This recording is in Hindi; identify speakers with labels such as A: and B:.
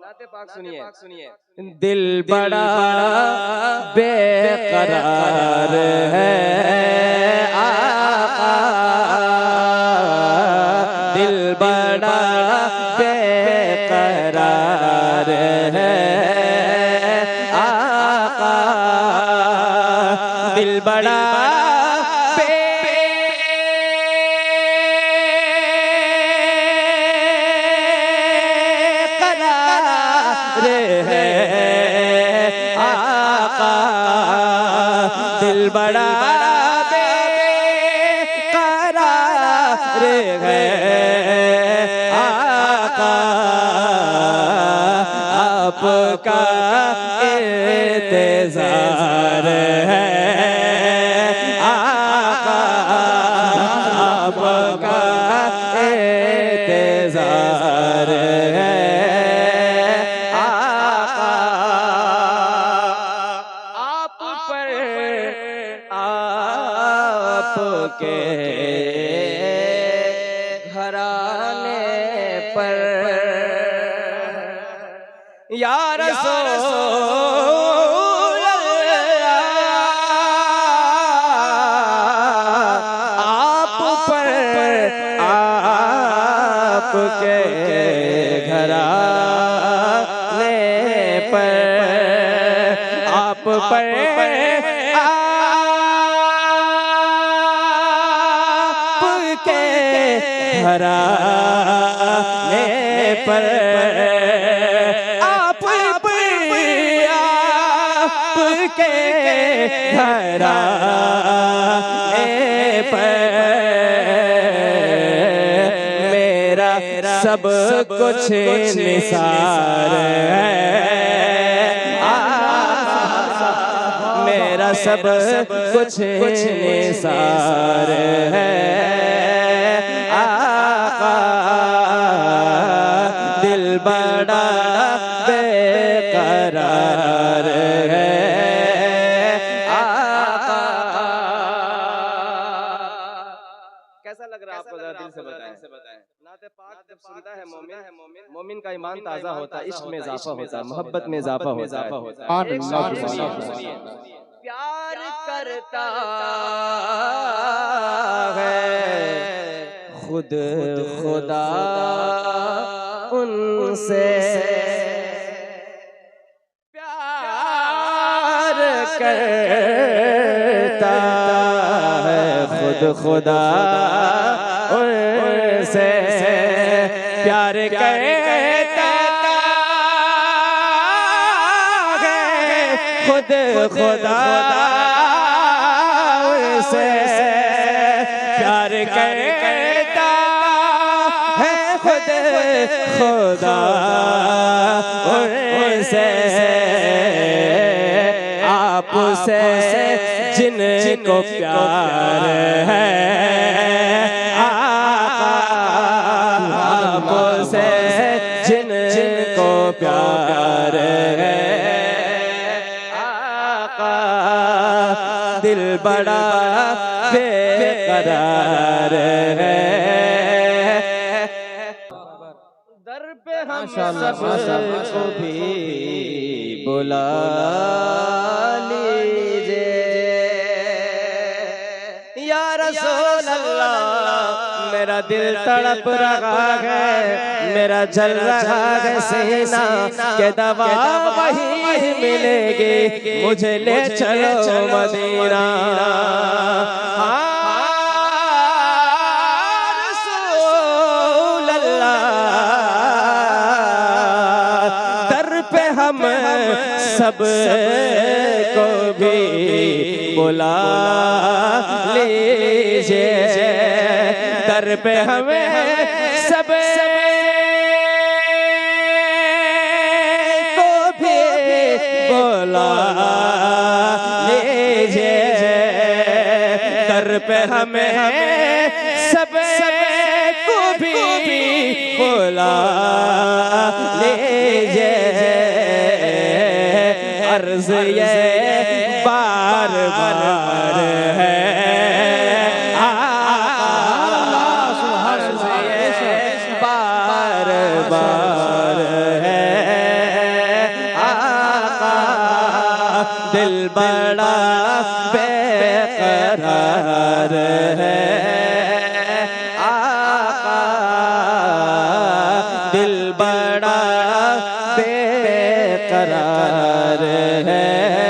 A: नाते पाक सुनिए।
B: दिल बड़ा बेकरार है आका, दिल बड़ा बेकरार है आका, दिल बड़ा दिल बड़ा बेकरार है आका, आपका इंतजार है आका, आपका इंतजार है आका, आप पर आपके घराने पर या रसूल अल्लाह, आप पर आपके घराने पर, आप पर घराने पर, आपके घराने पर मेरा सब कुछ निसार है, मेरा सब कुछ निसार है आका, दिल बड़ा बेकरार है आका। कैसा लग रहा है आपको? जरा दिल से बताएं। नाते पाक जब सुनता है मोमिन का ईमान ताज़ा होता है, इश्क में इजाफा होता है, मोहब्बत में इजाफा होता है। प्यार करता है खुद खुदा उनसे, प्यार करता है खुद खुदा उनसे, प्यार करता है खुद खुदा उनसे, प्यार करता है खुद खुदा उनसे, आपसे जिनको प्यार है आका, आपसे जिनको प्यार है आका, दिल बड़ा बेकरार है। दर पे हम सबको भी बुला लीजिए या रसूल अल्लाह, मेरा दिल तड़प रहा है, मेरा जल रहा है सीना के दवा वही मिलेगी, मुझे ले चलो मदीना रसूल अल्लाह, दर पे हम सब को भी बुला लीजिए, दर पे हमें सब को भी बुला लीजिए, दर पे हमें सब को भी बुला लीजिए, अर्ज़ ये बार बार है बार बार है दिल बड़ा बेकरार है आका, दिल बड़ा बेकरार है।